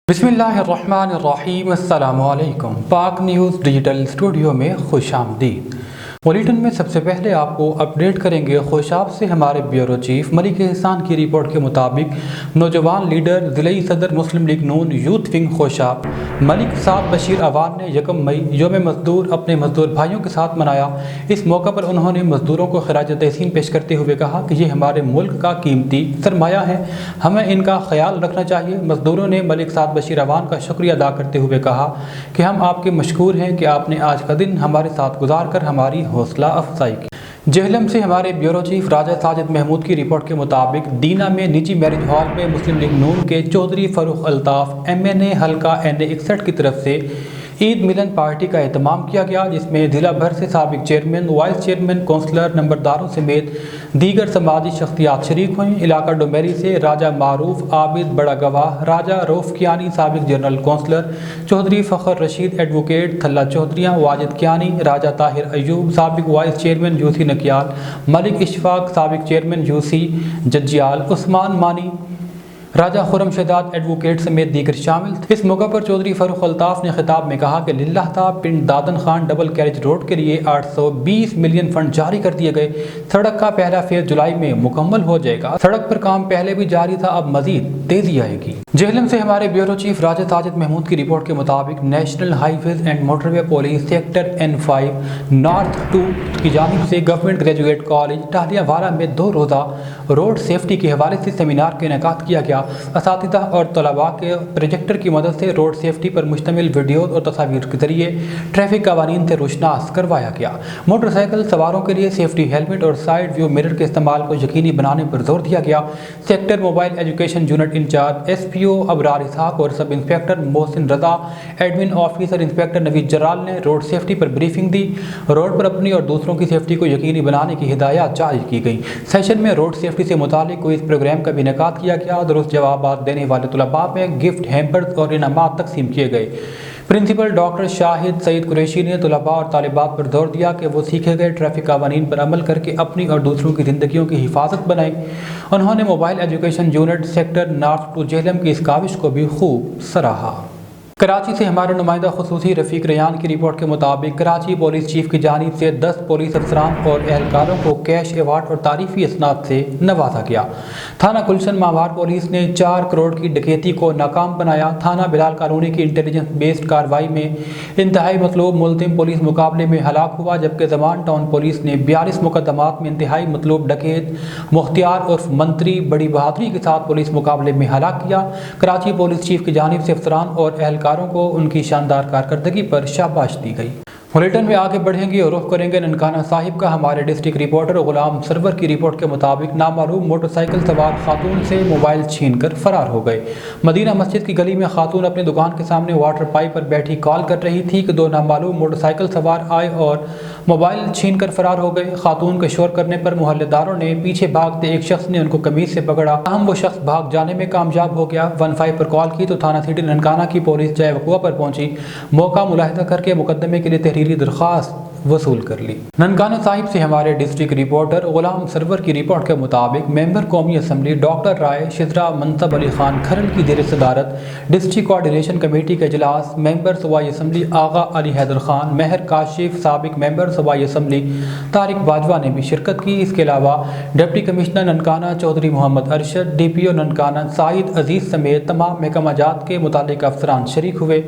बिस्मिल्लाहिर्रहमानिर्रहीम। अस्सलाम वालेकुम। पाक न्यूज़ डिजिटल स्टूडियो में खुश आमदीद। बुलेटिन में सबसे पहले आपको अपडेट करेंगे खुशाब से हमारे ब्यूरो चीफ मलिक एहसान की रिपोर्ट के मुताबिक नौजवान लीडर ज़िले सदर मुस्लिम लीग नून यूथ विंग खुशाब मलिक साद बशीर अवान ने 1 मई योम मजदूर अपने मजदूर भाइयों के साथ मनाया। इस मौका पर उन्होंने मजदूरों को खराज तहसीन पेश करते हुए कहा कि ये हमारे मुल्क का कीमती सरमाया है, हमें इनका ख्याल रखना चाहिए। मजदूरों ने मलिक साद बशीर अवान का शुक्रिया अदा करते हुए कहा कि हम आपके मशकूर हैं कि आपने आज का दिन हमारे साथ गुजार कर हमारी हौसला अफजाई की। जेहलम से हमारे ब्यूरो चीफ राजा साजिद महमूद की रिपोर्ट के मुताबिक दीना में निजी मैरिज हॉल में मुस्लिम लीग नून के चौधरी फरूख अल्ताफ़ MNA हल्का NA 61 की तरफ से ईद मिलन पार्टी का एहतमाम किया गया, जिसमें ज़िला भर से साबिक चेयरमैन, वाइस चेयरमैन, कौंसलर, नंबरदारों समेत दीगर समाजी शख्सियात शरीक हुई। इलाका डोमेरी से राजा मारूफ आबिद बड़ा गवाह, राजा रऊफ कियानी साबिक general councillor, Chaudhry Fakhar Rashid advocate, Thalla Chaudhriyan, Wajid Kayani, Raja Tahir Ayub साबिक vice chairman UC Nakiyal, Malik Ishfaq साबिक चेयरमैन यूसी जज्जियाल, उस्मान मानी, राजा खुरम शहजाद एडवोकेट समेत दीगर शामिल थे। इस मौका पर चौधरी फरूख अल्ताफ़ ने खिताब में कहा कि लिल्लाह था पिंड दादन खान डबल कैरेज रोड के लिए 820 मिलियन फंड जारी कर दिए गए। सड़क का पहला फेज जुलाई में मुकम्मल हो जाएगा। सड़क पर काम पहले भी जारी था, अब मजीद तेजी आएगी। जेहलम से हमारे ब्यूरो चीफ राजा साजिद महमूद की रिपोर्ट के मुताबिक national highways and motorway police sector N5 north 2 की जानिब से गवर्नमेंट ग्रेजुएट कॉलेज टाहलियावाला में 2 रोज़ा रोड सेफ्टी के हवाले से सेमिनार का इनेकाद किया गया। असातिज़ा और तलबा के प्रोजेक्टर की मदद से रोड सेफ्टी पर मुश्तमिल वीडियो और तस्वीर के जरिए ट्रैफिक कवानीन से रोशनास करवाया गया। मोटरसाइकिल सवारों के लिए सेफ्टी हेलमेट और साइड व्यू मिरर के इस्तेमाल को यकीनी बनाने पर जोर दिया गया। Sector mobile education unit incharge SPO Abrar Ishaq और sub inspector Mohsin Raza, admin officer inspector Naveed Jarral ने रोड सेफ्टी पर ब्रीफिंग दी। रोड पर अपनी और दूसरों की सेफ्टी को यकीनी बनाने की हिदायत जारी की गई। सेशन में रोड सेफ्टी से मुतालिक कोई इस प्रोग्राम का भी इनेकाद किया गया। दुरुस्त जवाब देने वाले तलबा में गिफ्ट हैम्पर्स और इनामात तकसीम किए गए। प्रिंसिपल डॉक्टर शाहिद सईद कुरैशी ने तलबा और तालिबात पर जोर दिया कि वो सीखे गए ट्रैफिक कवानीन पर अमल करके अपनी और दूसरों की ज़िंदगियों की हिफाजत बनाएं। उन्होंने mobile education unit sector north 2 Jhelum की इस काविश को भी खूब सराहा। कराची से हमारे नुमाइंदा खुसूसी रफ़ीक रयान की रिपोर्ट के मुताबिक कराची पुलिस चीफ की जानिब से 10 पुलिस अफसरान और एहलकारों को कैश अवार्ड और तारीफी असनाद से नवाजा गया। थाना गुलशन माहवार पुलिस ने 4 करोड़ की डकैती को नाकाम बनाया। थाना बिलाल कॉलोनी की इंटेलिजेंस बेस्ड कार्रवाई में इंतहाई मतलूब मुल्जिम पुलिस मुकाबले में हलाक हुआ, जबकि जमान टाउन पुलिस ने 42 मुकदमात में इंतहाई मतलूब डकैत मुख्तियार उर्फ मंत्री बड़ी बहादुरी के साथ पुलिस मुकाबले में हलाक किया। कराची पुलिस चीफ की जानिब से अफसरान और एहलकारों को उनकी शानदार कारकर्दगी पर शाबाश दी गई। बुलेटिन में आगे बढ़ेंगे और रुख करेंगे ननकाना साहिब का। हमारे डिस्ट्रिक्ट रिपोर्टर गुलाम सरवर की रिपोर्ट के मुताबिक नामालूम मोटरसाइकिल सवार खातून से मोबाइल छीनकर फरार हो गए। मदीना मस्जिद की गली में खातून अपनी दुकान के सामने वाटर पाइप पर बैठी कॉल कर रही थी कि 2 नामालूम मोटरसाइकिल सवार आए और मोबाइल छीनकर फरार हो गए। खातून के शोर करने पर मोहल्लेदारों ने पीछे भागते एक शख्स ने उनको कमीज से पकड़ा। हम वो शख्स भाग जाने में कामयाब हो गया। 15 पर कॉल की तो थाना सिटी ननकाना की पुलिस जय वकुआ पर पहुंची। मौका मुलाहिजा करके मुकदमे के लिए तहरीरी दरख्वास्त वसूल कर ली। ननकाना साहिब से हमारे डिस्ट्रिक्ट रिपोर्टर गुलाम सरवर की रिपोर्ट के मुताबिक मेंबर कौमी असम्बली डॉक्टर राय शिजरा मनसब अली खान खरल की जेर सदारत डिस्ट्रिक्ट कोऑर्डिनेशन कमेटी के इजलास मेंबर सूबाई असम्बली आगा अली हैदर खान, मेहर काशिफ, साबिक मेंबर सूबाई असम्बली तारिक बाजवा ने भी शिरकत की। इसके अलावा deputy commissioner Nankana Chaudhry Mohammad Arshad, DPO Nankana Saeed Aziz समेत तमाम महकमा जात के मुतालिक अफसरान शरीक हुए।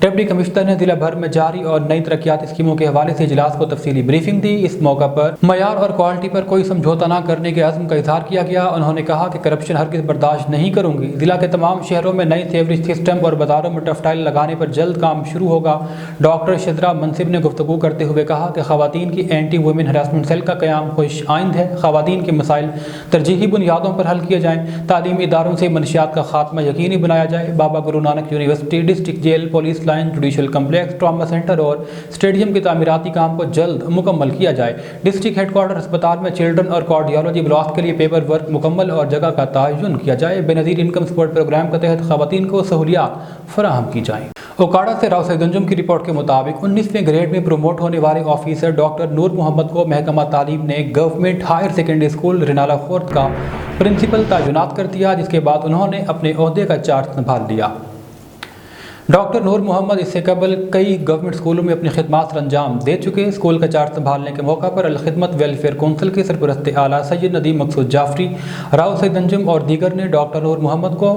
डिप्टी कमिश्नर ने जिला भर में जारी और नई तरक्याती स्कीमों के हवाले से को तफसीली ब्रीफिंग दी। इस मौका पर मयार और क्वालिटी पर कोई समझौता न करने के अज़्म का इजहार किया गया। उन्होंने कहा कि करप्शन हरगिज़ बर्दाश्त नहीं करूंगी। जिला के तमाम शहरों में नई सीवरेज सिस्टम और बाजारों में टफटाइल लगाने पर जल्द काम शुरू होगा। डॉक्टर शिजरा मनसिब ने गुफ्तगू करते हुए कहा कि खवातीन की एंटी वुमेन हरासमेंट सेल का क़याम खुश आइंद है। खवातीन के मसाइल तरजीही बुनियादों पर हल किए जाएँ। तालीमी इदारों से मनशियात का खात्मा यकीनी बनाया जाए। Baba Guru Nanak university, district jail, police line, judicial complex, trauma centre और स्टेडियम के तामीराती काम को जल्द मुकम्मल किया जाए। डिस्ट्रिक्ट हेडक्वार्टर अस्पताल में चिल्ड्रन और कार्डियोलॉजी ब्लॉक के लिए पेपर वर्क मुकम्मल और जगह का तयन किया जाए। बेनज़ीर इनकम सपोर्ट प्रोग्राम के तहत खवातीन को सहूलियात फराहम की जाएँ। ओकाड़ा से राव सईद अंजुम की रिपोर्ट के मुताबिक 19वें ग्रेड में प्रमोट होने वाले ऑफिसर डॉक्टर नूर मोहम्मद को महकमा तालीम ने government higher secondary school Renala Khurd का प्रिंसिपल तैनात कर दिया, जिसके बाद उन्होंने अपने ओहदे का चार्ज संभाल लिया। डॉक्टर नूर मोहम्मद इससे कबल कई गवर्नमेंट स्कूलों में अपनी खिदमत सर अंजाम दे चुके। स्कूल का चार्ज संभालने के मौका पर अल खिदमत वेलफेयर कौंसिल के सरपरस्त आला सैयद नदीम मकसूद जाफरी, राव सईद अंजुम और दीगर ने डॉक्टर नूर मोहम्मद को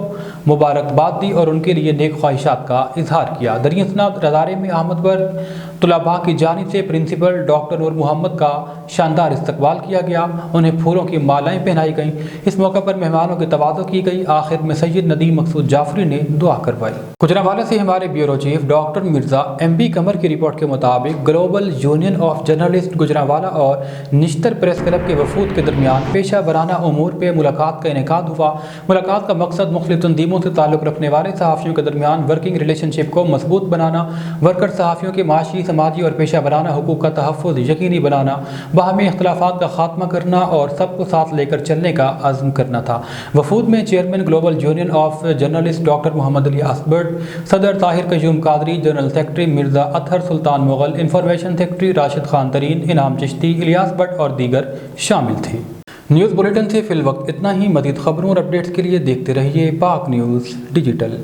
मुबारकबाद दी और उनके लिए नेक ख्वाहिशात का इजहार किया। दरियासनाद रदारे में आमद पर तुलबा की जानिब से प्रिंसिपल डॉक्टर नूर मोहम्मद का शानदार इस्तकबाल किया गया। उन्हें फूलों की मालाएं पहनाई गईं। इस मौके पर मेहमानों की तवाज़ो की गई। आखिर में सैयद नदीम मकसूद जाफरी ने दुआ करवाई। गुजरांवाला से हमारे bureau chief doctor Mirza MB कमर की रिपोर्ट के मुताबिक global union of journalist Gujranwala और निश्तर प्रेस क्लब के वफूद के दरमियान पेशा वराना उमूर पर मुलाकात का इनेकाद हुआ। मुलाकात का मकसद मुख्तलिफ तंजीमों से ताल्लुक़ रखने वाले सहाफ़ियों के दरमियान वर्किंग रिलेशनशिप को मजबूत बनाना, वर्कर सहाफ़ियों के माशी, समाजी और पेशा वराना हुकूक का तहफ़्फ़ुज़ यकीनी बनाना, बाहमी इख्तिलाफ़ात का खात्मा करना और सबको साथ लेकर चलने का अज़्म करना था। वफूद में chairman global union of journalist doctor Mohammad Ali असबर्ट, सदर Tahir Qayyum Qadri, general secretary Mirza Athar Sultan Mughal, information secretary Rashid Khan Tareen, Inam Chishti, Ilyas Bhatt और दीगर शामिल थे। न्यूज़ बुलेटिन से फ़िल वक्त इतना ही। मज़ीद खबरों और अपडेट्स के लिए देखते रहिए पाक न्यूज़ डिजिटल।